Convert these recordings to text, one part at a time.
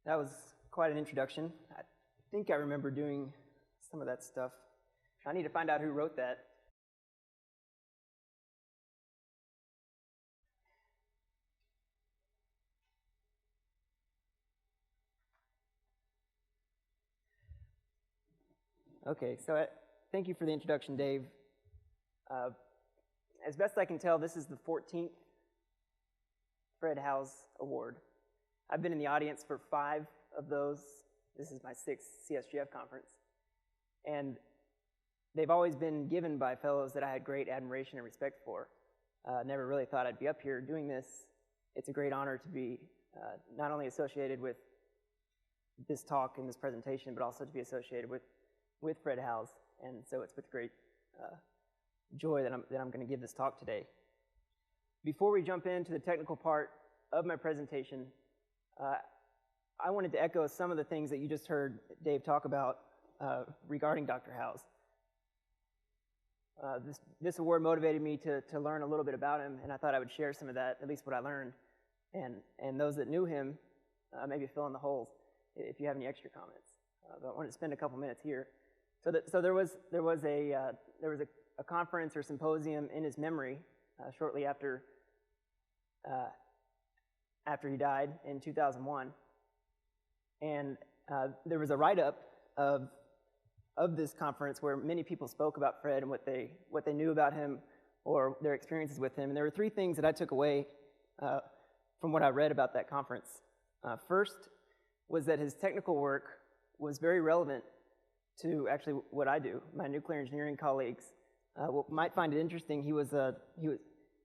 That was quite an introduction. I think I remember doing some of that stuff. I need to find out who wrote that. Okay, so thank you for the introduction, Dave. As best I can tell, this is the 14th Fred House Award. I've been in the audience for 5 of those. This is my 6th CSGF conference. And they've always been given by fellows that I had great admiration and respect for. Never really thought I'd be up here doing this. It's a great honor to be not only associated with this talk and this presentation, but also to be associated with Fred House. And so it's with great joy that I'm going to give this talk today. Before we jump into the technical part of my presentation, I wanted to echo some of the things that you just heard Dave talk about regarding Dr. House. This award motivated me to learn a little bit about him, and I thought I would share some of that, at least what I learned. And those that knew him, maybe fill in the holes if you have any extra comments. But I wanted to spend a couple minutes here. So there was a conference or symposium in his memory shortly after he died in 2001, and there was a write-up of this conference where many people spoke about Fred and what they knew about him or their experiences with him. And there were 3 things that I took away from what I read about that conference. First was that his technical work was very relevant to actually what I do. My nuclear engineering colleagues might find it interesting. He was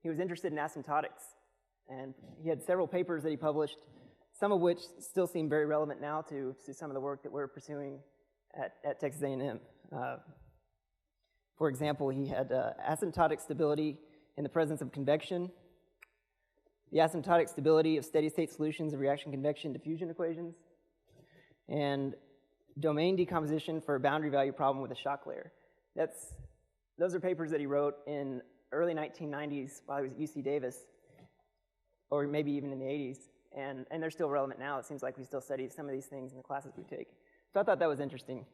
interested in asymptotics, and he had several papers that he published, some of which still seem very relevant now to some of the work that we're pursuing at Texas A&M. For example, he had asymptotic stability in the presence of convection, the asymptotic stability of steady-state solutions of reaction convection diffusion equations, and domain decomposition for a boundary value problem with a shock layer. Those are papers that he wrote in early 1990s while he was at UC Davis, or maybe even in the 80s, and they're still relevant now. It seems like we still study some of these things in the classes we take. So I thought that was interesting.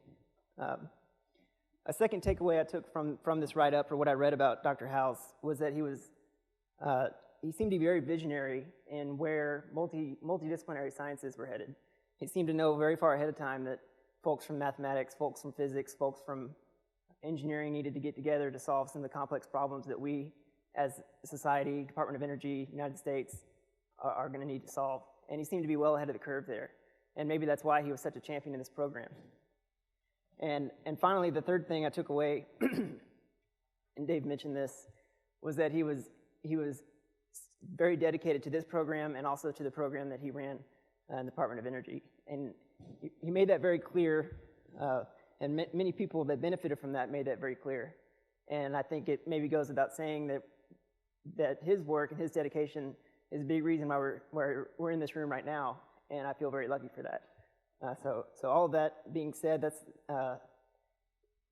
A second takeaway I took from this write-up, or what I read about Dr. House, was that he seemed to be very visionary in where multidisciplinary sciences were headed. He seemed to know very far ahead of time that folks from mathematics, folks from physics, folks from engineering needed to get together to solve some of the complex problems that we, as a society, Department of Energy, United States, are going to need to solve. And he seemed to be well ahead of the curve there. And maybe that's why he was such a champion in this program. And finally, the third thing I took away, and Dave mentioned this, was that he was very dedicated to this program and also to the program that he ran in the Department of Energy. And he made that very clear, and many people that benefited from that made that very clear. And I think it maybe goes without saying that his work and his dedication is a big reason why we're in this room right now, and I feel very lucky for that. So all of that being said,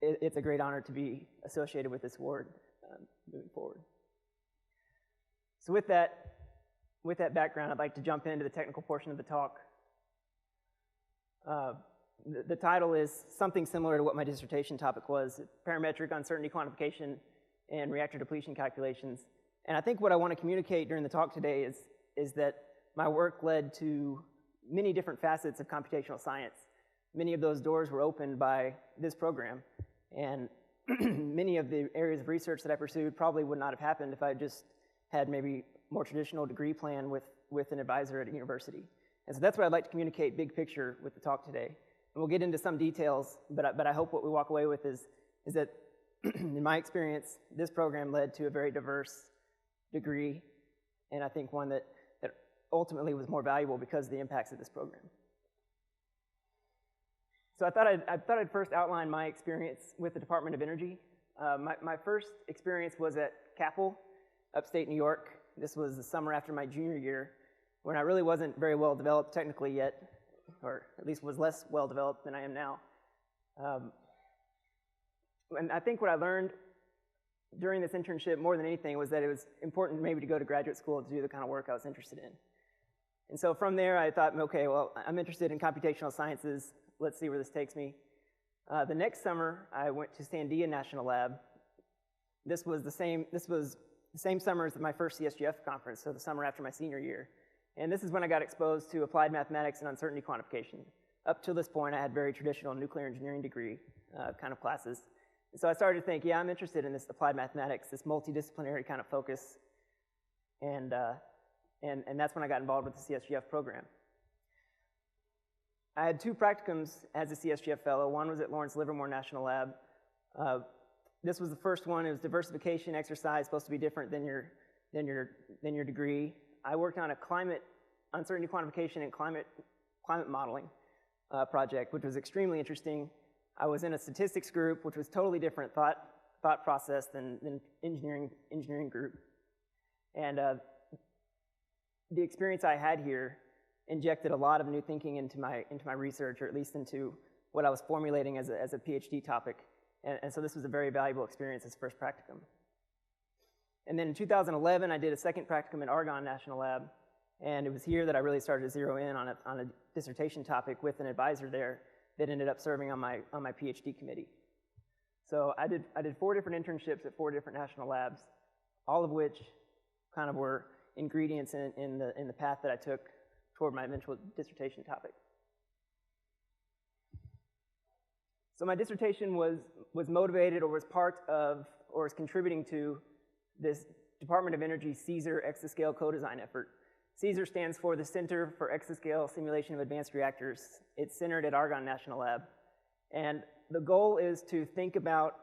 it's a great honor to be associated with this award moving forward. So with that background, I'd like to jump into the technical portion of the talk. The title is something similar to what my dissertation topic was: parametric uncertainty quantification and reactor depletion calculations. And I think what I want to communicate during the talk today is that my work led to many different facets of computational science. Many of those doors were opened by this program, and many of the areas of research that I pursued probably would not have happened if I just had maybe more traditional degree plan with an advisor at a university. And so that's what I'd like to communicate big picture with the talk today. And we'll get into some details, but I hope what we walk away with is that in my experience, this program led to a very diverse degree, and I think one that ultimately was more valuable because of the impacts of this program. So I thought I'd first outline my experience with the Department of Energy. My first experience was at Capel, upstate New York. This was the summer after my junior year, when I really wasn't very well developed technically yet, or at least was less well developed than I am now. And I think what I learned during this internship more than anything was that it was important maybe to go to graduate school to do the kind of work I was interested in. And so from there, I thought, okay, well, I'm interested in computational sciences. Let's see where this takes me. The next summer, I went to Sandia National Lab. This was the same summer as my first CSGF conference, so the summer after my senior year. And this is when I got exposed to applied mathematics and uncertainty quantification. Up till this point, I had very traditional nuclear engineering degree kind of classes. And so I started to think, yeah, I'm interested in this applied mathematics, this multidisciplinary kind of focus. And that's when I got involved with the CSGF program. I had 2 practicums as a CSGF fellow. One was at Lawrence Livermore National Lab. This was the first one. It was diversification exercise, supposed to be different than your degree. I worked on a climate uncertainty quantification and climate modeling project, which was extremely interesting. I was in a statistics group, which was totally different thought process than engineering group. And the experience I had here injected a lot of new thinking into my research, or at least into what I was formulating as a PhD topic. And so this was a very valuable experience as first practicum. And then in 2011, I did a second practicum at Argonne National Lab, and it was here that I really started to zero in on a dissertation topic with an advisor there that ended up serving on my PhD committee. So I did 4 different internships at 4 different national labs, all of which kind of were ingredients in the path that I took toward my eventual dissertation topic. So my dissertation was motivated, or was part of, or was contributing to this Department of Energy CSER exascale co-design effort. CSER stands for the Center for Exascale Simulation of Advanced Reactors. It's centered at Argonne National Lab. And the goal is to think about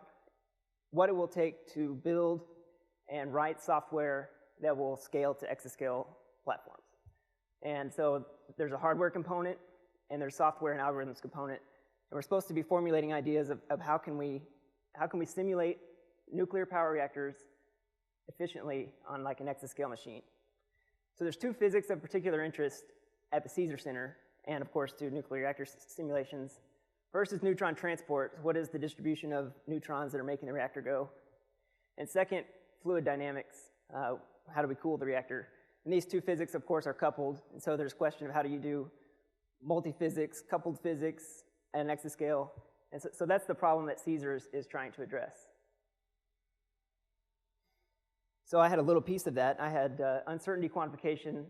what it will take to build and write software that will scale to exascale platforms. And so there's a hardware component, and there's software and algorithms component. And we're supposed to be formulating ideas of how can we simulate nuclear power reactors efficiently on like an exascale machine. So there's 2 physics of particular interest at the CSER Center, and of course 2 nuclear reactor simulations. First is neutron transport. What is the distribution of neutrons that are making the reactor go? And second, fluid dynamics. How do we cool the reactor? And these 2 physics, of course, are coupled. And so there's a question of how do you do multi-physics, coupled physics at an exascale. And so that's the problem that CSER is trying to address. So I had a little piece of that. I had uncertainty quantification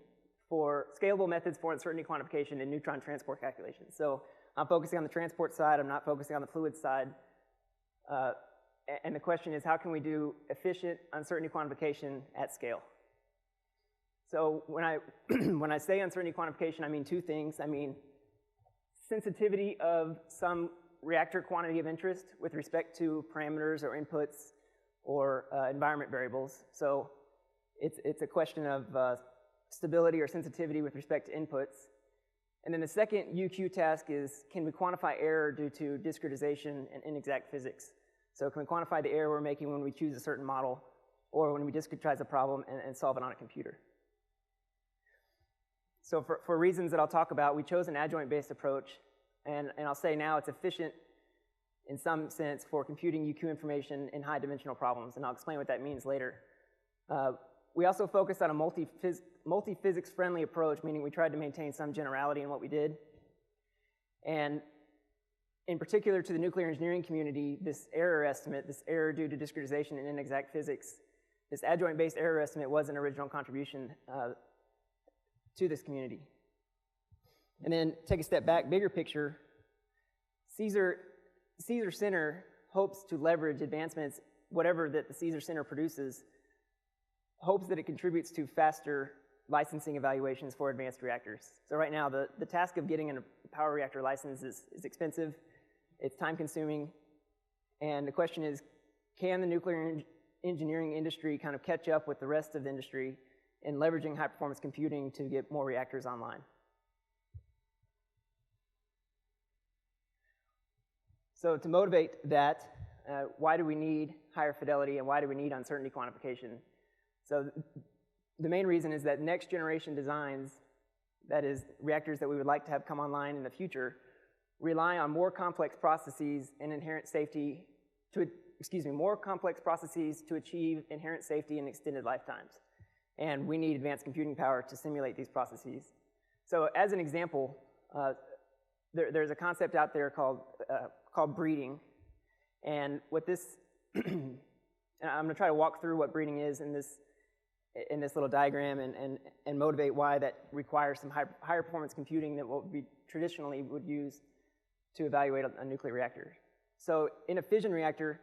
for scalable methods for uncertainty quantification and neutron transport calculations. So I'm focusing on the transport side. I'm not focusing on the fluid side. And the question is, how can we do efficient uncertainty quantification at scale? So when I say uncertainty quantification, I mean 2 things. I mean sensitivity of some reactor quantity of interest with respect to parameters or inputs or environment variables. So it's a question of stability or sensitivity with respect to inputs. And then the second UQ task is, can we quantify error due to discretization and inexact physics? So can we quantify the error we're making when we choose a certain model, or when we discretize a problem and solve it on a computer? So for reasons that I'll talk about, we chose an adjoint-based approach, and I'll say now it's efficient in some sense for computing UQ information in high-dimensional problems, and I'll explain what that means later. We also focused on a multi-physics-friendly approach, meaning we tried to maintain some generality in what we did. And in particular to the nuclear engineering community, this error estimate, this error due to discretization and inexact physics, this adjoint-based error estimate was an original contribution to this community. And then take a step back, bigger picture, CSER Center hopes to leverage advancements, whatever that the CSER Center produces, hopes that it contributes to faster licensing evaluations for advanced reactors. So right now, the task of getting a power reactor license is expensive, it's time-consuming, and the question is, can the nuclear engineering industry kind of catch up with the rest of the industry in leveraging high-performance computing to get more reactors online? So to motivate that, why do we need higher fidelity and why do we need uncertainty quantification? So the main reason is that next generation designs, that is reactors that we would like to have come online in the future, rely on more complex processes and inherent safety more complex processes to achieve inherent safety and extended lifetimes. And we need advanced computing power to simulate these processes. So as an example, there's a concept out there called breeding. And what this, and I'm going to try to walk through what breeding is in this little diagram and motivate why that requires some higher performance computing than what we traditionally would use to evaluate a nuclear reactor. So in a fission reactor,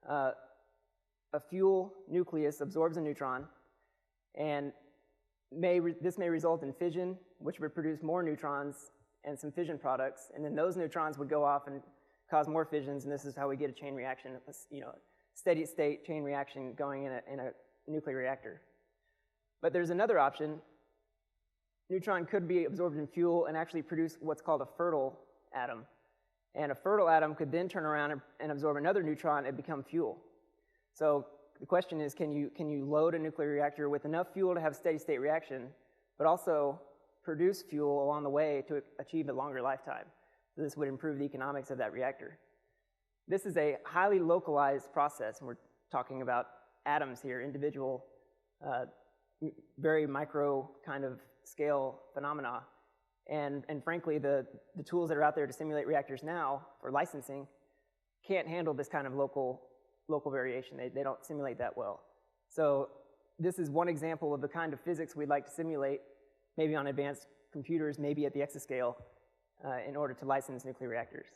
a fuel nucleus absorbs a neutron, and this may result in fission, which would produce more neutrons and some fission products, and then those neutrons would go off and cause more fissions, and this is how we get a chain reaction, steady state chain reaction going in a nuclear reactor. But there's another option. Neutron could be absorbed in fuel and actually produce what's called a fertile atom. And a fertile atom could then turn around and absorb another neutron and become fuel. So the question is, can you load a nuclear reactor with enough fuel to have steady state reaction, but also produce fuel along the way to achieve a longer lifetime? So this would improve the economics of that reactor. This is a highly localized process, and we're talking about atoms here, individual, very micro kind of scale phenomena. And frankly, the tools that are out there to simulate reactors now for licensing can't handle this kind of local variation. They don't simulate that well. So this is one example of the kind of physics we'd like to simulate, maybe on advanced computers, maybe at the exascale, in order to license nuclear reactors.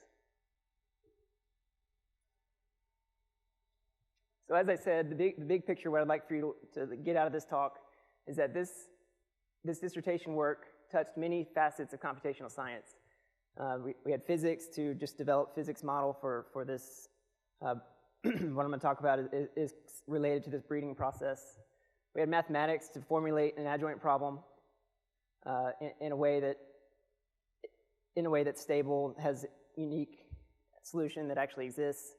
So as I said, the big picture, what I'd like for you to get out of this talk is that this dissertation work touched many facets of computational science. We had physics to just develop physics model for this. What I'm going to talk about is related to this breeding process. We had mathematics to formulate an adjoint problem in a way that's stable, has unique solution that actually exists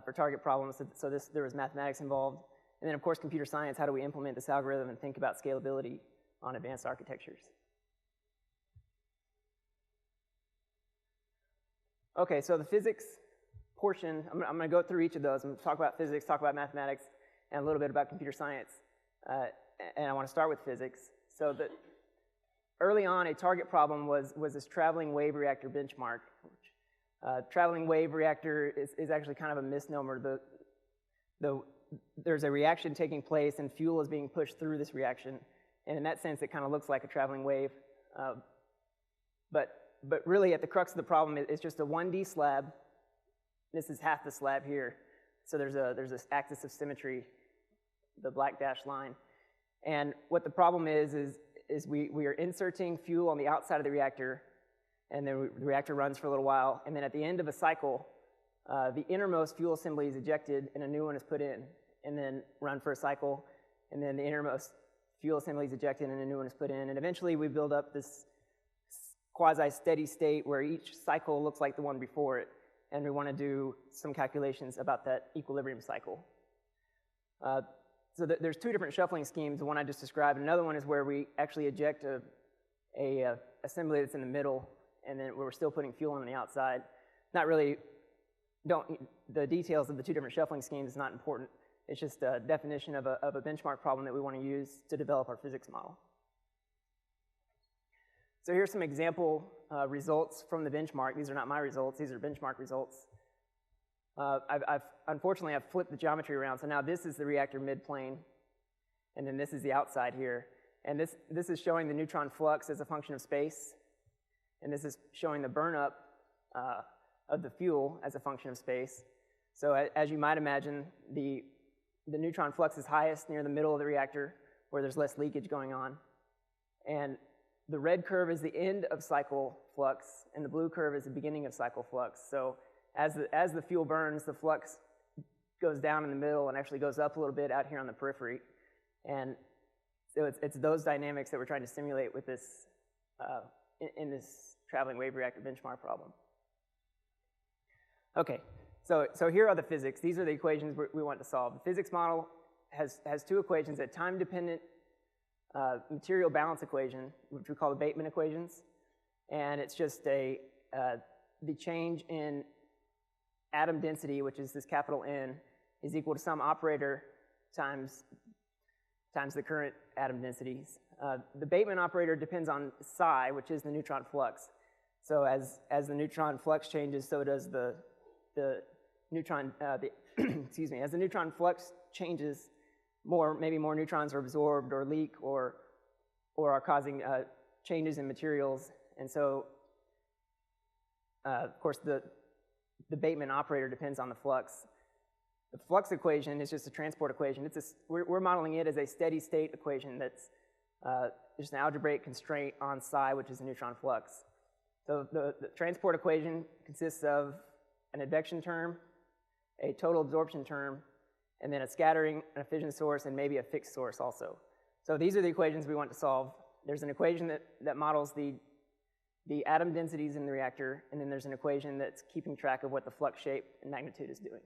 for target problems. So there was mathematics involved. And then, of course, computer science. How do we implement this algorithm and think about scalability on advanced architectures? Okay, so the physics portion, I'm going to go through each of those. I'm going to talk about physics, talk about mathematics, and a little bit about computer science. And I want to start with physics. So early on, a target problem was this traveling wave reactor benchmark. Traveling wave reactor is actually kind of a misnomer. There's a reaction taking place, and fuel is being pushed through this reaction. And in that sense, it kind of looks like a traveling wave. But really, at the crux of the problem, it's just a 1D slab. This is half the slab here. So there's this axis of symmetry, the black dashed line. And what the problem is we are inserting fuel on the outside of the reactor, and then the reactor runs for a little while. And then at the end of a cycle, the innermost fuel assembly is ejected, and a new one is put in, and then run for a cycle. And then the innermost fuel assembly is ejected, and a new one is put in. And eventually, we build up this quasi-steady state where each cycle looks like the one before it, and we want to do some calculations about that equilibrium cycle. So there's two different shuffling schemes, the one I just described. Another one is where we actually eject a assembly that's in the middle, and then we're still putting fuel on the outside. Not really, the details of the two different shuffling schemes is not important. It's just a definition of a benchmark problem that we want to use to develop our physics model. So here's some example results from the benchmark. These are not my results, these are benchmark results. Unfortunately, I've flipped the geometry around, so now this is the reactor midplane, and then this is the outside here. And this is showing the neutron flux as a function of space, and this is showing the burn-up of the fuel as a function of space. So as you might imagine, the neutron flux is highest near the middle of the reactor, where there's less leakage going on. And the red curve is the end of cycle flux, and the blue curve is the beginning of cycle flux. So as the fuel burns, the flux goes down in the middle and actually goes up a little bit out here on the periphery. And so it's those dynamics that we're trying to simulate with this in this traveling wave reactor benchmark problem. Okay, so here are the physics. These are the equations we want to solve. The physics model has two equations: a time-dependent material balance equation, which we call the Bateman equations, and it's just the change in atom density, which is this capital N, is equal to some operator times the current atom densities. the Bateman operator depends on psi, which is the neutron flux. So as the neutron flux changes, so does the neutron, excuse me, as the neutron flux changes, maybe more neutrons are absorbed or leak or are causing changes in materials. And so, of course, the Bateman operator depends on the flux. The flux equation is just a transport equation. We're modeling it as a steady state equation that's just an algebraic constraint on psi, which is a neutron flux. So the transport equation consists of an advection term, a total absorption term, and then a scattering, a fission source, and maybe a fixed source also. So these are the equations we want to solve. There's an equation that models the atom densities in the reactor, and then there's an equation that's keeping track of what the flux shape and magnitude is doing.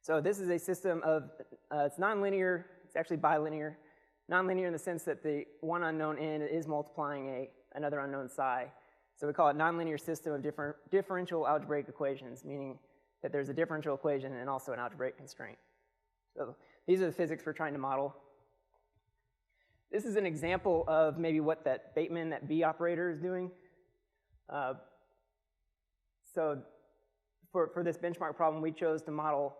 So this is a system of, it's nonlinear, it's actually bilinear. Nonlinear in the sense that the one unknown n is multiplying another unknown psi. So we call it nonlinear system of differential algebraic equations, meaning that there's a differential equation and also an algebraic constraint. So these are the physics we're trying to model. This is an example of maybe what that Bateman, that B operator is doing. So for this benchmark problem, we chose to model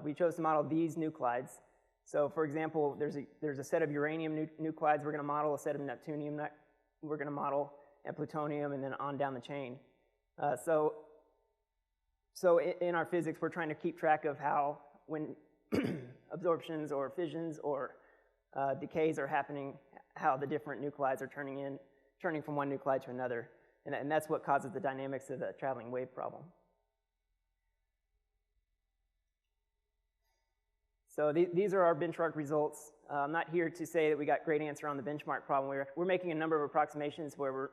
these nuclides. So for example, there's a set of uranium nuclides we're going to model, a set of neptunium we're going to model, and plutonium, and then on down the chain. So in our physics, we're trying to keep track of how, when absorptions or fissions or decays are happening, how the different nuclides are turning from one nuclide to another. And that's what causes the dynamics of the traveling wave problem. So these are our benchmark results. I'm not here to say that we got great answer on the benchmark problem. We're making a number of approximations where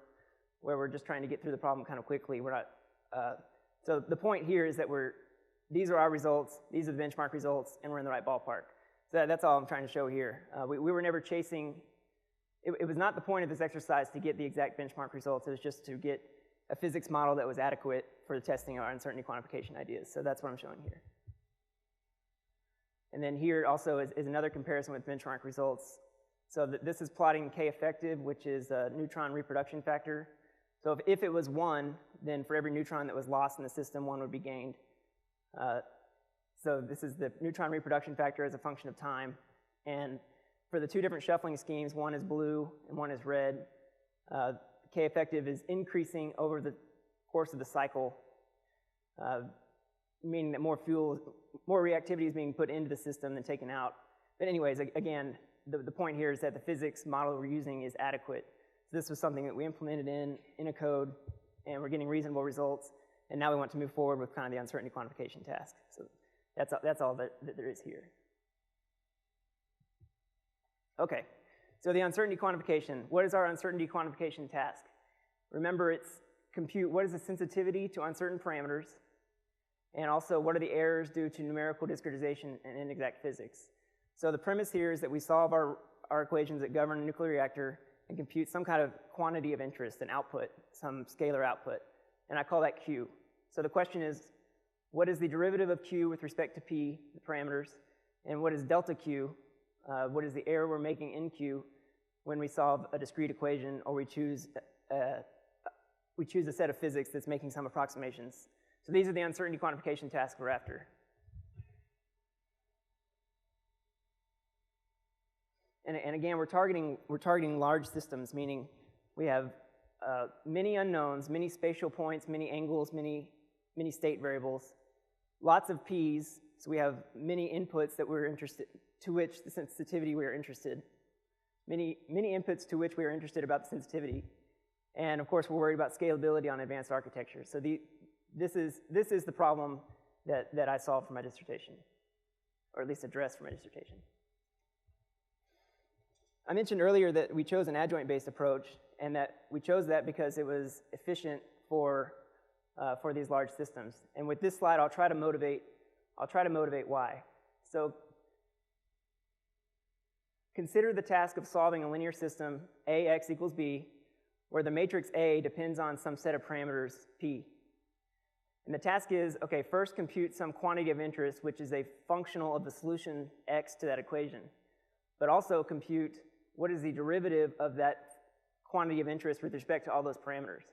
we're just trying to get through the problem kind of quickly. We're not. So the point here is that these are our results, these are the benchmark results, and we're in the right ballpark. So that's all I'm trying to show here. We were never chasing. It was not the point of this exercise to get the exact benchmark results. It was just to get a physics model that was adequate for the testing of our uncertainty quantification ideas. So that's what I'm showing here. And then here also is another comparison with benchmark results. So this is plotting K effective, which is a neutron reproduction factor. So if it was 1, then for every neutron that was lost in the system, 1 would be gained. So this is the neutron reproduction factor as a function of time. And for the two different shuffling schemes, one is blue and one is red, K effective is increasing over the course of the cycle, meaning that more reactivity is being put into the system than taken out. But anyways, again, the point here is that the physics model we're using is adequate. So this was something that we implemented in a code, and we're getting reasonable results. And now we want to move forward with kind of the uncertainty quantification task. So that's all that there is here. Okay, so the uncertainty quantification. What is our uncertainty quantification task? Remember, it's compute what is the sensitivity to uncertain parameters, and also what are the errors due to numerical discretization and inexact physics. So the premise here is that we solve our equations that govern a nuclear reactor and compute some kind of quantity of interest, an output, some scalar output, and I call that Q. So the question is, what is the derivative of Q with respect to P, the parameters, and what is delta Q, what is the error we're making in Q when we solve a discrete equation or we choose a set of physics that's making some approximations. So these are the uncertainty quantification tasks we're after. And again, we're targeting large systems, meaning we have many unknowns, many spatial points, many angles, many state variables, lots of P's, so we have many inputs that we're interested, to which the sensitivity we are interested, many inputs to which we are interested about the sensitivity, and of course we're worried about scalability on advanced architecture. So this is the problem that I solved for my dissertation, or at least addressed for my dissertation. I mentioned earlier that we chose an adjoint-based approach, and that we chose that because it was efficient for these large systems. And with this slide, I'll try to motivate why. So consider the task of solving a linear system, AX equals B, where the matrix A depends on some set of parameters, P. And the task is, okay, first compute some quantity of interest, which is a functional of the solution X to that equation. but also compute what is the derivative of that quantity of interest with respect to all those parameters.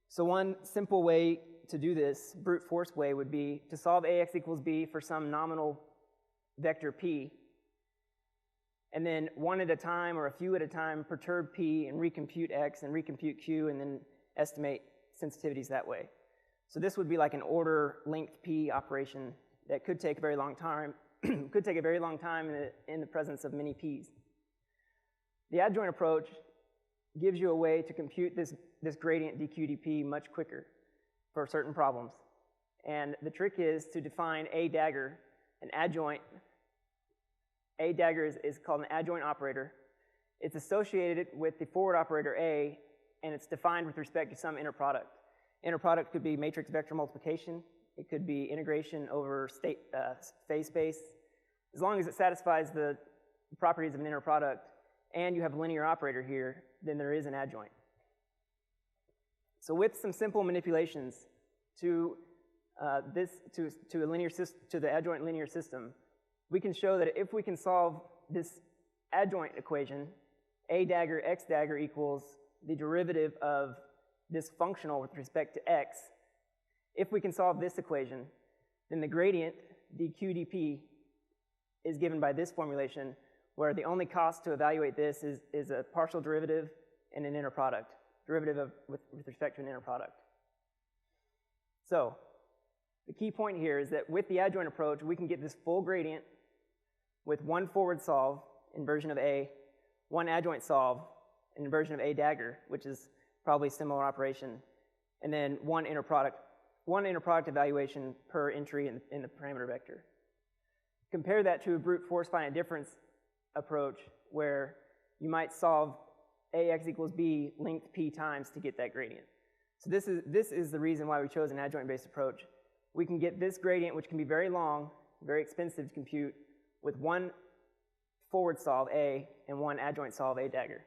So one simple way to do this, brute force way, would be to solve ax equals b for some nominal vector p, and then one at a time or a few at a time perturb p and recompute x and recompute q and then estimate sensitivities that way. So this would be like an order length p operation that could take a very long time, could take a very long time in the presence of many p's. The adjoint approach gives you a way to compute this gradient dq dp much quicker for certain problems. And the trick is to define a dagger, an adjoint. A dagger is called an adjoint operator. It's associated with the forward operator A, and it's defined with respect to some inner product. Inner product could be matrix vector multiplication. It could be integration over phase space. As long as it satisfies the properties of an inner product and you have a linear operator here, then there is an adjoint. So with some simple manipulations to the adjoint linear system, we can show that if we can solve this adjoint equation, a dagger x dagger equals the derivative of this functional with respect to x. If we can solve this equation, then the gradient dq dp is given by this formulation, where the only cost to evaluate this is a partial derivative and an inner product, derivative with respect to an inner product. So the key point here is that with the adjoint approach, we can get this full gradient with one forward solve, inversion of A, one adjoint solve, an inversion of A dagger, which is probably a similar operation, and then one inner product evaluation per entry in the parameter vector. Compare that to a brute force finite difference approach where you might solve ax equals b length p times to get that gradient. So this is the reason why we chose an adjoint-based approach. We can get this gradient, which can be very long, very expensive to compute, with one forward solve A and one adjoint solve A dagger.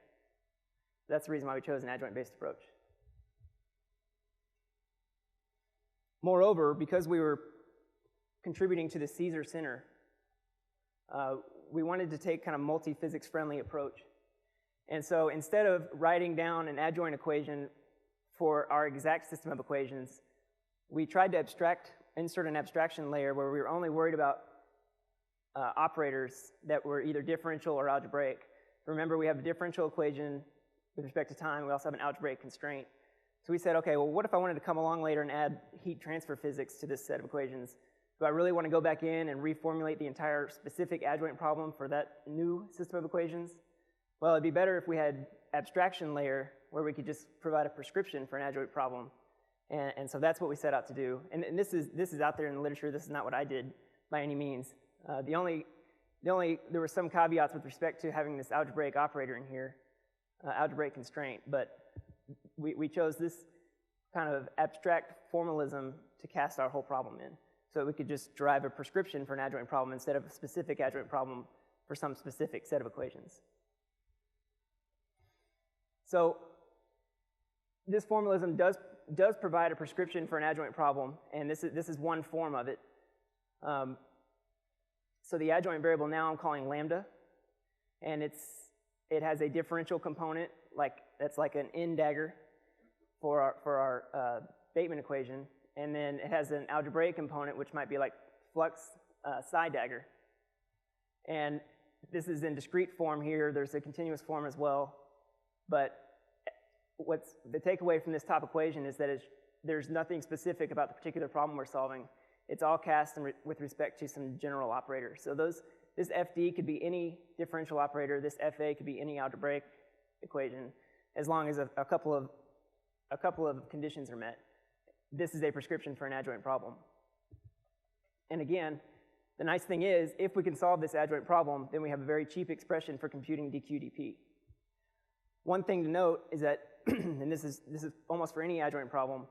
That's the reason why we chose an adjoint-based approach. Moreover, because we were contributing to the Caesar Center, we wanted to take kind of multi-physics friendly approach. And so instead of writing down an adjoint equation for our exact system of equations, we tried to insert an abstraction layer where we were only worried about operators that were either differential or algebraic. Remember, we have a differential equation with respect to time. We also have an algebraic constraint. So we said, okay, well, what if I wanted to come along later and add heat transfer physics to this set of equations? Do I really want to go back in and reformulate the entire specific adjoint problem for that new system of equations? Well, it'd be better if we had abstraction layer where we could just provide a prescription for an adjoint problem. And so that's what we set out to do. And this is out there in the literature. This is not what I did by any means. There were some caveats with respect to having this algebraic operator in here, algebraic constraint, but we chose this kind of abstract formalism to cast our whole problem in. So we could just derive a prescription for an adjoint problem instead of a specific adjoint problem for some specific set of equations. So this formalism does provide a prescription for an adjoint problem, and this is one form of it. So the adjoint variable now I'm calling lambda, and it has a differential component that's like an n dagger for our Bateman equation, and then it has an algebraic component which might be like flux psi dagger. And this is in discrete form here. There's a continuous form as well, but what's the takeaway from this top equation is that there's nothing specific about the particular problem we're solving. It's all cast with respect to some general operator. So this FD could be any differential operator. This FA could be any algebraic equation, as long as a couple of conditions are met. This is a prescription for an adjoint problem. And again, the nice thing is, if we can solve this adjoint problem, then we have a very cheap expression for computing dq dp. One thing to note is that, and this is almost for any adjoint problem,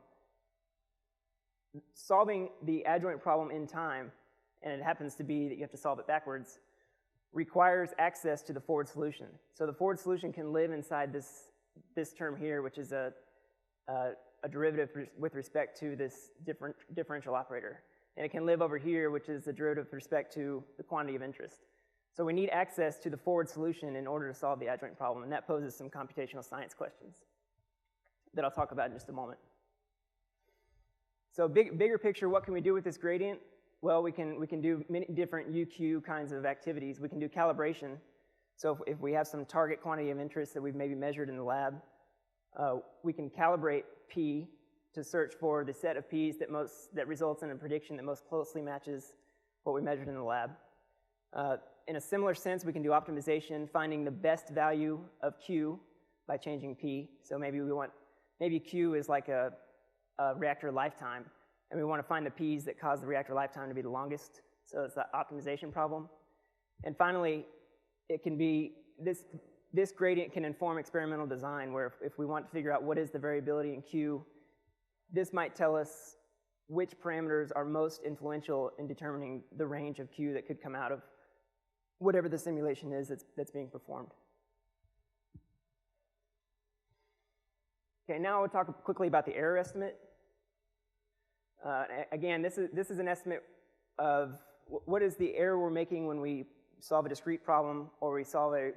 solving the adjoint problem in time, and it happens to be that you have to solve it backwards, requires access to the forward solution. So the forward solution can live inside this term here, which is a derivative with respect to this differential operator. And it can live over here, which is a derivative with respect to the quantity of interest. So we need access to the forward solution in order to solve the adjoint problem, and that poses some computational science questions that I'll talk about in just a moment. So bigger picture, what can we do with this gradient? Well, we can do many different UQ kinds of activities. We can do calibration. So if we have some target quantity of interest that we've maybe measured in the lab, we can calibrate P to search for the set of P's that results in a prediction that most closely matches what we measured in the lab. In a similar sense, we can do optimization, finding the best value of Q by changing P. So maybe Q is like a reactor lifetime, and we want to find the P's that cause the reactor lifetime to be the longest. So it's the optimization problem. And finally, it can be, this gradient can inform experimental design, where if we want to figure out what is the variability in Q, this might tell us which parameters are most influential in determining the range of Q that could come out of whatever the simulation is that's being performed. Okay, now we'll talk quickly about the error estimate. Again, this is an estimate of what is the error we're making when we solve a discrete problem or we solve a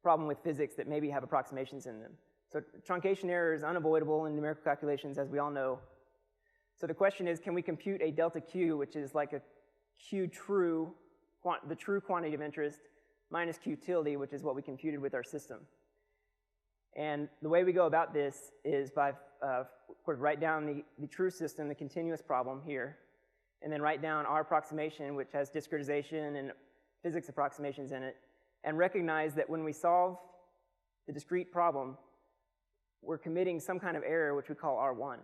problem with physics that maybe have approximations in them. So truncation error is unavoidable in numerical calculations, as we all know. So the question is, can we compute a delta Q, which is like a Q true, the true quantity of interest, minus Q tilde, which is what we computed with our system. And the way we go about this is by write down the true system, the continuous problem here, and then write down our approximation, which has discretization and physics approximations in it, and recognize that when we solve the discrete problem, we're committing some kind of error, which we call R1.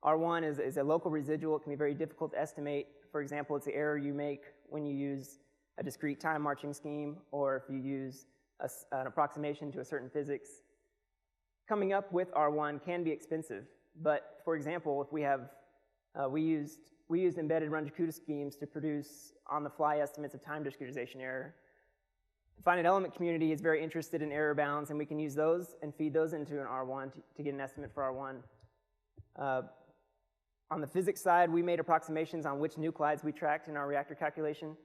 R1 is a local residual. It can be very difficult to estimate. For example, it's the error you make when you use a discrete time marching scheme, or if you use an approximation to a certain physics. Coming up with R1 can be expensive, but for example, if we have, we used embedded Runge-Kutta schemes to produce on-the-fly estimates of time discretization error. The finite element community is very interested in error bounds, and we can use those and feed those into an R1 to get an estimate for R1. On the physics side, we made approximations on which nuclides we tracked in our reactor calculation.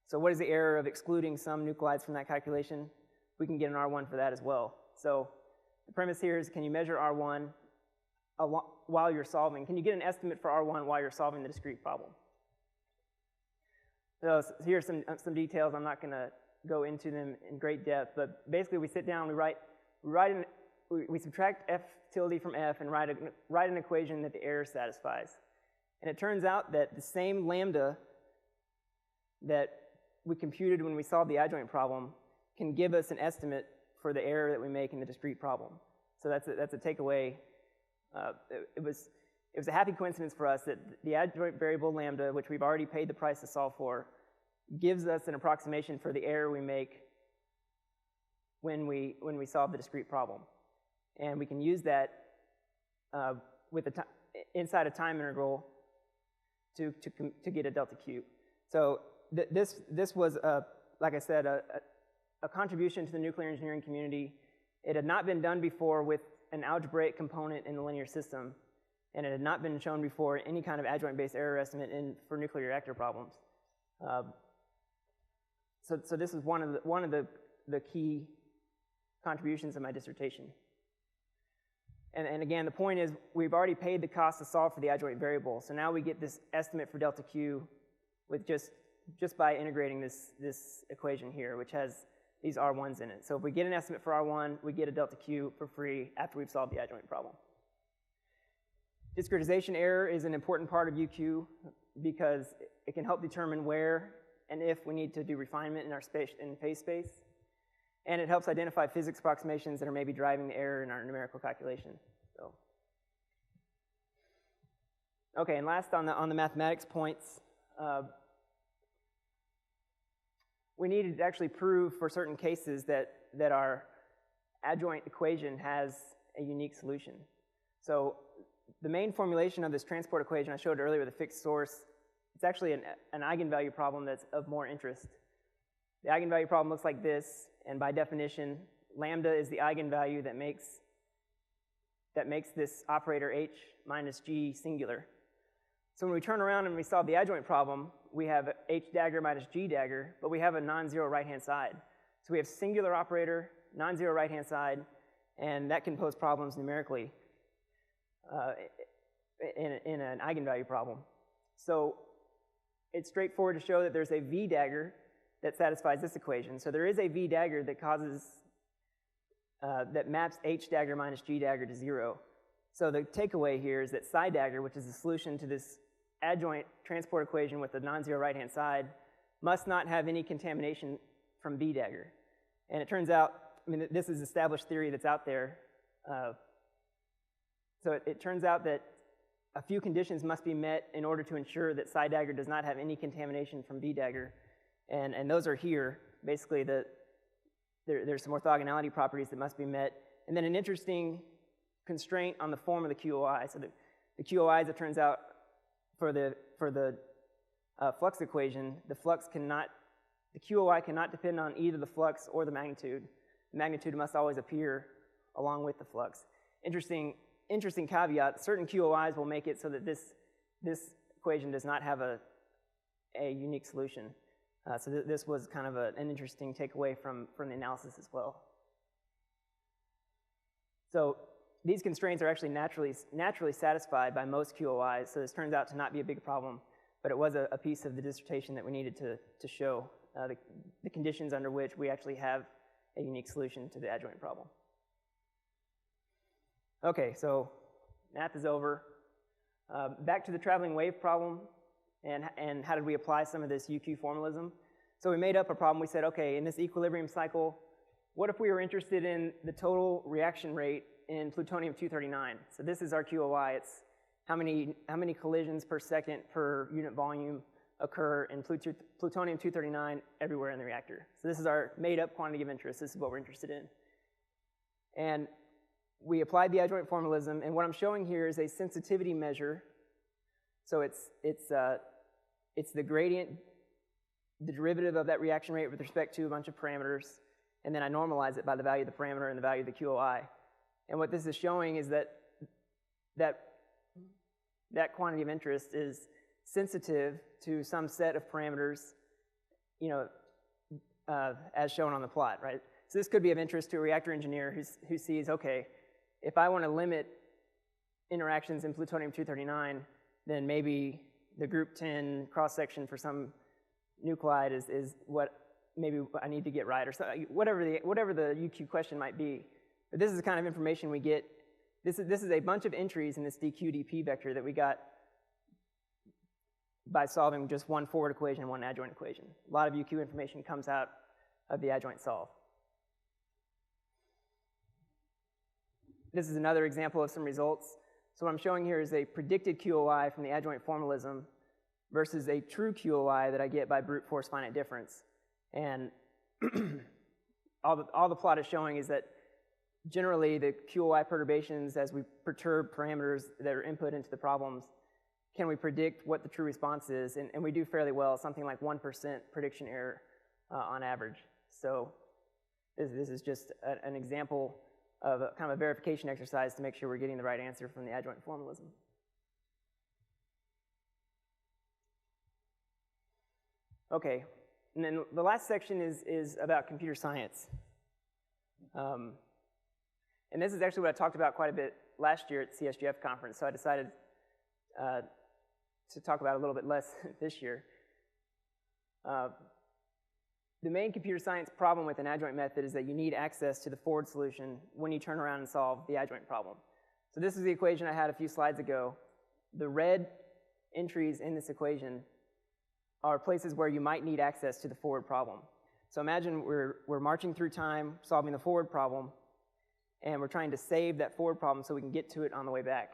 So what is the error of excluding some nuclides from that calculation? We can get an R1 for that as well. So the premise here is, can you measure R1 while you're solving? Can you get an estimate for R1 while you're solving the discrete problem? So here's some details. I'm not going to go into them in great depth, but basically we sit down, we subtract F tilde from F and write an equation that the error satisfies. And it turns out that the same lambda that we computed when we solved the adjoint problem can give us an estimate for the error that we make in the discrete problem. So that's a takeaway. It was a happy coincidence for us that the adjoint variable lambda, which we've already paid the price to solve for, gives us an approximation for the error we make when we solve the discrete problem. And we can use that inside a time integral to get a delta Q. So this was, like I said, a contribution to the nuclear engineering community. It had not been done before with an algebraic component in the linear system, and it had not been shown before in any kind of adjoint-based error estimate for nuclear reactor problems. So this is one of the key contributions of my dissertation. And again, the point is we've already paid the cost to solve for the adjoint variable, so now we get this estimate for delta Q with just by integrating this equation here, which has these R1s in it. So if we get an estimate for R1, we get a delta Q for free after we've solved the adjoint problem. Discretization error is an important part of UQ because it can help determine where and if we need to do refinement in our phase space. And it helps identify physics approximations that are maybe driving the error in our numerical calculation. So, okay, and last on the mathematics points, we needed to actually prove for certain cases that our adjoint equation has a unique solution. So the main formulation of this transport equation I showed earlier with a fixed source, it's actually an eigenvalue problem that's of more interest. The eigenvalue problem looks like this, and by definition, lambda is the eigenvalue that makes this operator h minus g singular. So when we turn around and we solve the adjoint problem, we have h dagger minus g dagger, but we have a non-zero right-hand side. So we have singular operator, non-zero right-hand side, and that can pose problems numerically in an eigenvalue problem. So it's straightforward to show that there's a v dagger that satisfies this equation. So there is a v dagger that causes, that maps h dagger minus g dagger to 0. So the takeaway here is that psi dagger, which is the solution to this adjoint transport equation with the non-zero right-hand side, must not have any contamination from b dagger. And it turns out, I mean, this is established theory that's out there. So it turns out that a few conditions must be met in order to ensure that psi dagger does not have any contamination from b dagger. And those are here. Basically, there's some orthogonality properties that must be met. And then an interesting constraint on the form of the QOI. So the QOI, as it turns out, for the flux equation, the QOI cannot depend on either the flux or the magnitude. The magnitude must always appear along with the flux. Interesting caveat, certain QOIs will make it so that this equation does not have a unique solution. So this was kind of an interesting takeaway from the analysis as well. So these constraints are actually naturally satisfied by most QOIs, so this turns out to not be a big problem, but it was a piece of the dissertation that we needed to show the conditions under which we actually have a unique solution to the adjoint problem. Okay, so math is over. Back to the traveling wave problem, and how did we apply some of this UQ formalism? So we made up a problem. We said, okay, in this equilibrium cycle, what if we were interested in the total reaction rate in plutonium-239? So this is our QOI. It's how many collisions per second per unit volume occur in plutonium-239 everywhere in the reactor. So this is our made-up quantity of interest. This is what we're interested in. And we applied the adjoint formalism, and what I'm showing here is a sensitivity measure. So it's the gradient, the derivative of that reaction rate with respect to a bunch of parameters, and then I normalize it by the value of the parameter and the value of the QOI. And what this is showing is that quantity of interest is sensitive to some set of parameters, as shown on the plot, right? So this could be of interest to a reactor engineer who sees, okay, if I want to limit interactions in plutonium-239, then maybe the group 10 cross-section for some nuclide is what maybe I need to get right, or so, whatever the UQ question might be. But this is the kind of information we get. This is a bunch of entries in this dq/dp vector that we got by solving just one forward equation and one adjoint equation. A lot of UQ information comes out of the adjoint solve. This is another example of some results. So what I'm showing here is a predicted QOI from the adjoint formalism versus a true QOI that I get by brute force finite difference. And all the plot is showing is that generally the QOI perturbations, as we perturb parameters that are input into the problems, can we predict what the true response is? And we do fairly well, something like 1% prediction error on average. So this is just an example of a kind of a verification exercise to make sure we're getting the right answer from the adjoint formalism. Okay, and then the last section is about computer science. And this is actually what I talked about quite a bit last year at the CSGF conference, so I decided to talk about it a little bit less this year. The main computer science problem with an adjoint method is that you need access to the forward solution when you turn around and solve the adjoint problem. So this is the equation I had a few slides ago. The red entries in this equation are places where you might need access to the forward problem. So imagine we're marching through time, solving the forward problem, and we're trying to save that forward problem so we can get to it on the way back.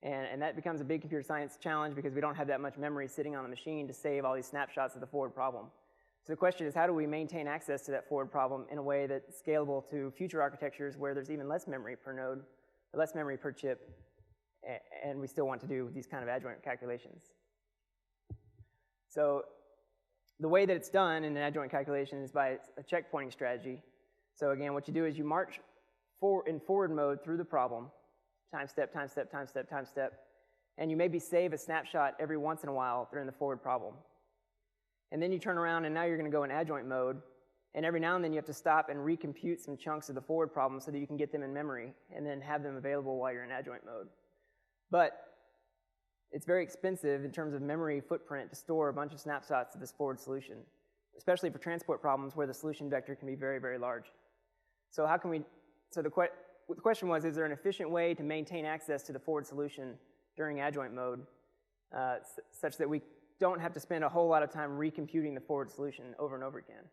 And that becomes a big computer science challenge because we don't have that much memory sitting on the machine to save all these snapshots of the forward problem. So the question is, how do we maintain access to that forward problem in a way that's scalable to future architectures where there's even less memory per node, or less memory per chip, and we still want to do these kind of adjoint calculations? So the way that it's done in an adjoint calculation is by a checkpointing strategy. So again, what you do is you march in forward mode through the problem, time step, time step, time step, time step, and you maybe save a snapshot every once in a while during the forward problem. And then you turn around and now you're going to go in adjoint mode. And every now and then you have to stop and recompute some chunks of the forward problem so that you can get them in memory and then have them available while you're in adjoint mode. But it's very expensive in terms of memory footprint to store a bunch of snapshots of this forward solution, especially for transport problems where the solution vector can be very, very large. So how can we, so the question was, is there an efficient way to maintain access to the forward solution during adjoint mode such that we don't have to spend a whole lot of time recomputing the forward solution over and over again?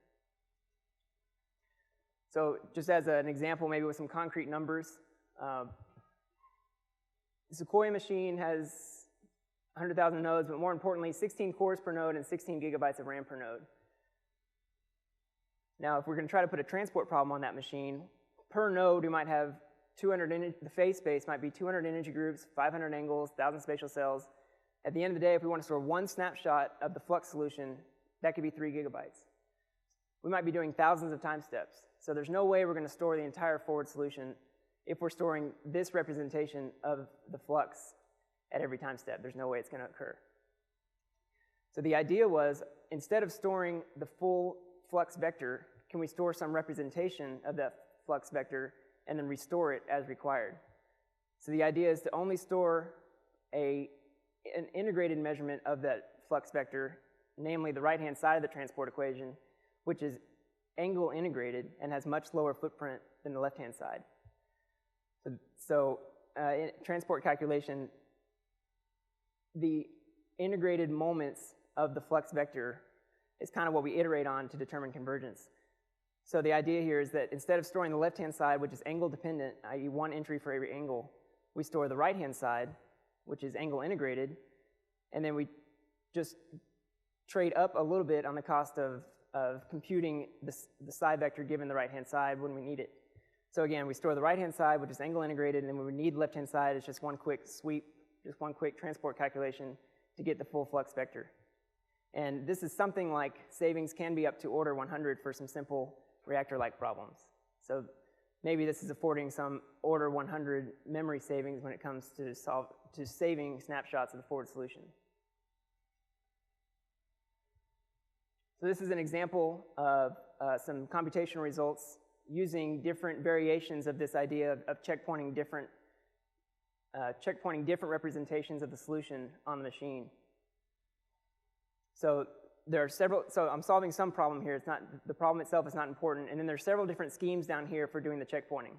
So just as an example, maybe with some concrete numbers, the Sequoia machine has 100,000 nodes, but more importantly, 16 cores per node and 16 gigabytes of RAM per node. Now, if we're going to try to put a transport problem on that machine, per node we might have 200, the phase space might be 200 energy groups, 500 angles, 1,000 spatial cells. At the end of the day, if we want to store one snapshot of the flux solution, that could be 3 gigabytes. We might be doing thousands of time steps. So there's no way we're going to store the entire forward solution if we're storing this representation of the flux at every time step. There's no way it's going to occur. So the idea was, instead of storing the full flux vector, can we store some representation of that flux vector and then restore it as required? So the idea is to only store an integrated measurement of that flux vector, namely the right-hand side of the transport equation, which is angle integrated and has much lower footprint than the left-hand side. So in transport calculation, the integrated moments of the flux vector is kind of what we iterate on to determine convergence. So the idea here is that instead of storing the left-hand side, which is angle dependent, i.e. one entry for every angle, we store the right-hand side, which is angle integrated, and then we just trade up a little bit on the cost of computing the side vector given the right-hand side when we need it. So again, we store the right-hand side, which is angle integrated, and then when we need left-hand side, it's just one quick sweep, just one quick transport calculation to get the full flux vector. And this is something like savings can be up to order 100 for some simple reactor-like problems. So maybe this is affording some order 100 memory savings when it comes to saving snapshots of the forward solution. So this is an example of some computational results using different variations of this idea of checkpointing different representations of the solution on the machine. So there are several, so I'm solving some problem here. It's not, the problem itself is not important. And then there's several different schemes down here for doing the checkpointing.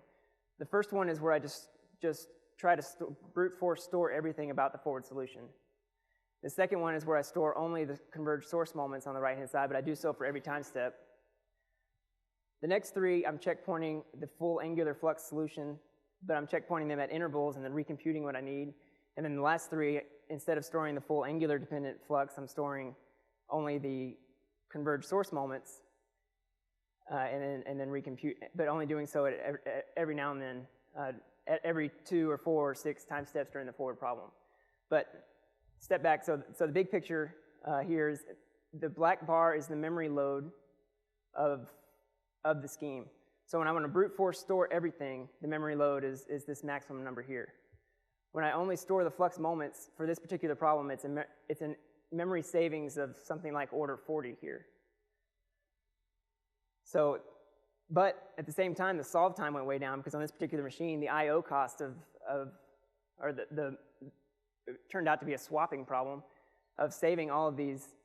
The first one is where I just try to brute force store everything about the forward solution. The second one is where I store only the converged source moments on the right-hand side, but I do so for every time step. The next three, I'm checkpointing the full angular flux solution, but I'm checkpointing them at intervals and then recomputing what I need. And then the last three, instead of storing the full angular dependent flux, I'm storing only the converged source moments and then recompute, but only doing so at every now and then, at every 2 or 4 or 6 time steps during the forward problem. But step back, so the big picture here is the black bar is the memory load of the scheme. So when I want to brute force store everything, the memory load is this maximum number here. When I only store the flux moments for this particular problem, it's a memory savings of something like order 40 here. So, but at the same time, the solve time went way down because on this particular machine, the I/O cost it turned out to be a swapping problem of saving all of these,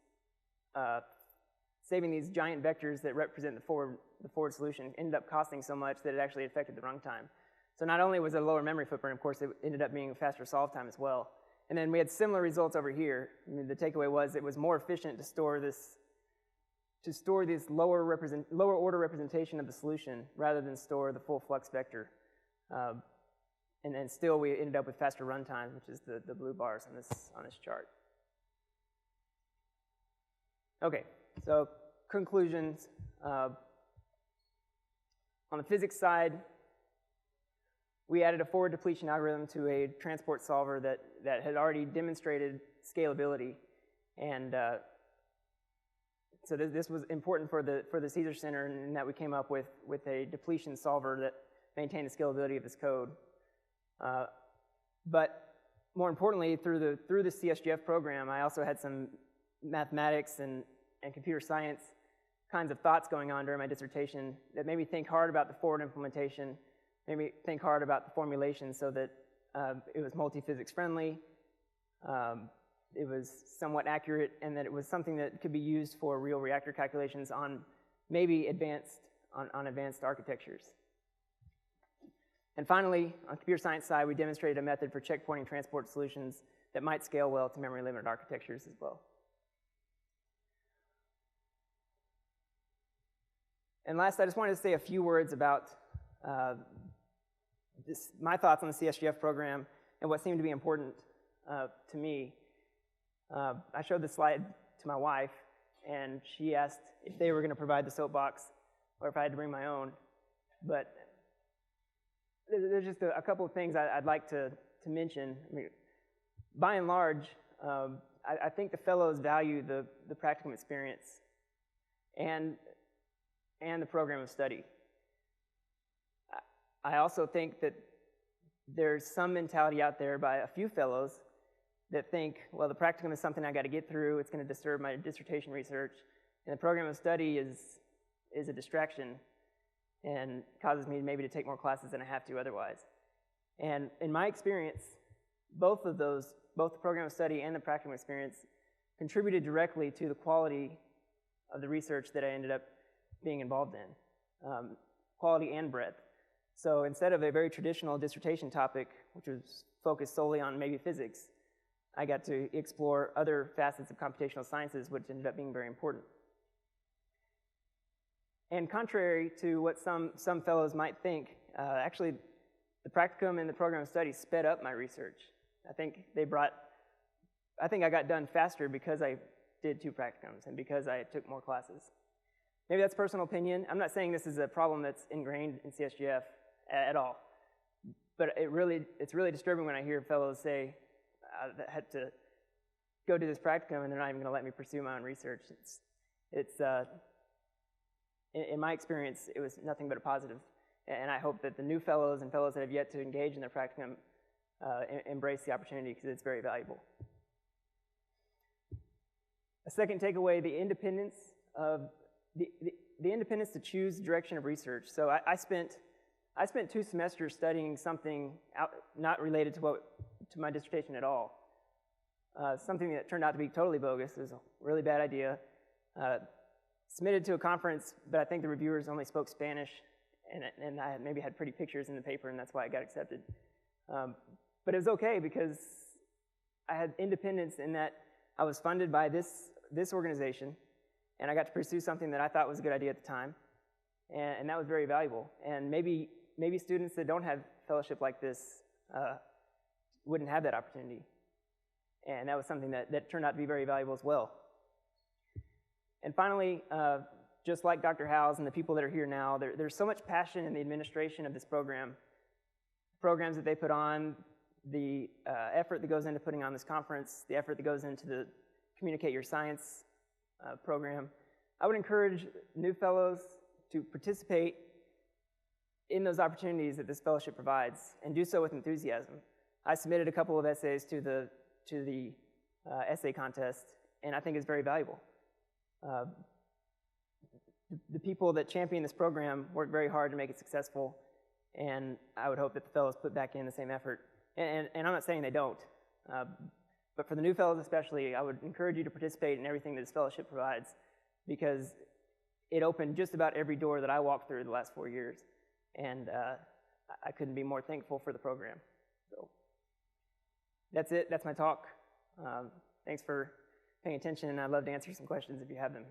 saving these giant vectors that represent the forward solution ended up costing so much that it actually affected the runtime. So not only was it a lower memory footprint, of course, it ended up being a faster solve time as well. And then we had similar results over here. I mean, the takeaway was it was more efficient to store this lower order representation of the solution rather than store the full flux vector. And then still we ended up with faster runtimes, which is the blue bars on this chart. Okay, so conclusions. On the physics side, we added a forward depletion algorithm to a transport solver that had already demonstrated scalability. And so this was important for the Caesar Center in that we came up with a depletion solver that maintained the scalability of this code. But more importantly, through the CSGF program, I also had some mathematics and and computer science kinds of thoughts going on during my dissertation that made me think hard about the forward implementation, made me think hard about the formulation so that it was multi-physics friendly, it was somewhat accurate, and that it was something that could be used for real reactor calculations on maybe advanced architectures. And finally, on the computer science side, we demonstrated a method for checkpointing transport solutions that might scale well to memory-limited architectures as well. And last, I just wanted to say a few words about my thoughts on the CSGF program and what seemed to be important to me. I showed this slide to my wife, and she asked if they were going to provide the soapbox or if I had to bring my own. But there's just a couple of things I'd like to mention. I mean, by and large, I think the fellows value the practicum experience and the program of study. I also think that there's some mentality out there by a few fellows that think, well, the practicum is something I got to get through, it's going to disturb my dissertation research, and the program of study is a distraction and causes me maybe to take more classes than I have to otherwise. And in my experience, both the program of study and the practicum experience contributed directly to the quality of the research that I ended up being involved in, quality and breadth. So instead of a very traditional dissertation topic, which was focused solely on maybe physics, I got to explore other facets of computational sciences, which ended up being very important. And contrary to what some fellows might think, actually the practicum and the program of study sped up my research. I think I got done faster because I did 2 practicums and because I took more classes. Maybe that's personal opinion. I'm not saying this is a problem that's ingrained in CSGF at all. But it's really disturbing when I hear fellows say that I had to go do this practicum and they're not even going to let me pursue my own research. In my experience, it was nothing but a positive. And I hope that the new fellows and fellows that have yet to engage in their practicum embrace the opportunity because it's very valuable. A second takeaway, the independence to choose the direction of research. So I spent 2 semesters studying something not related to my dissertation at all. Something that turned out to be totally bogus. It was a really bad idea. Submitted to a conference, but I think the reviewers only spoke Spanish, and I maybe had pretty pictures in the paper, and that's why I got accepted. But it was okay because I had independence in that I was funded by this organization, and I got to pursue something that I thought was a good idea at the time, and that was very valuable. And maybe students that don't have fellowship like this wouldn't have that opportunity. And that was something that turned out to be very valuable as well. And finally, just like Dr. Howes and the people that are here now, there's so much passion in the administration of this program. Programs that they put on, the effort that goes into putting on this conference, the effort that goes into the Communicate Your Science program. I would encourage new fellows to participate in those opportunities that this fellowship provides and do so with enthusiasm. I submitted a couple of essays to the essay contest, and I think it's very valuable. The people that champion this program work very hard to make it successful, and I would hope that the fellows put back in the same effort. And I'm not saying they don't, but for the new fellows especially, I would encourage you to participate in everything that this fellowship provides because it opened just about every door that I walked through the last 4 years, and I couldn't be more thankful for the program. So that's it. That's my talk. Thanks for paying attention, and I'd love to answer some questions if you have them.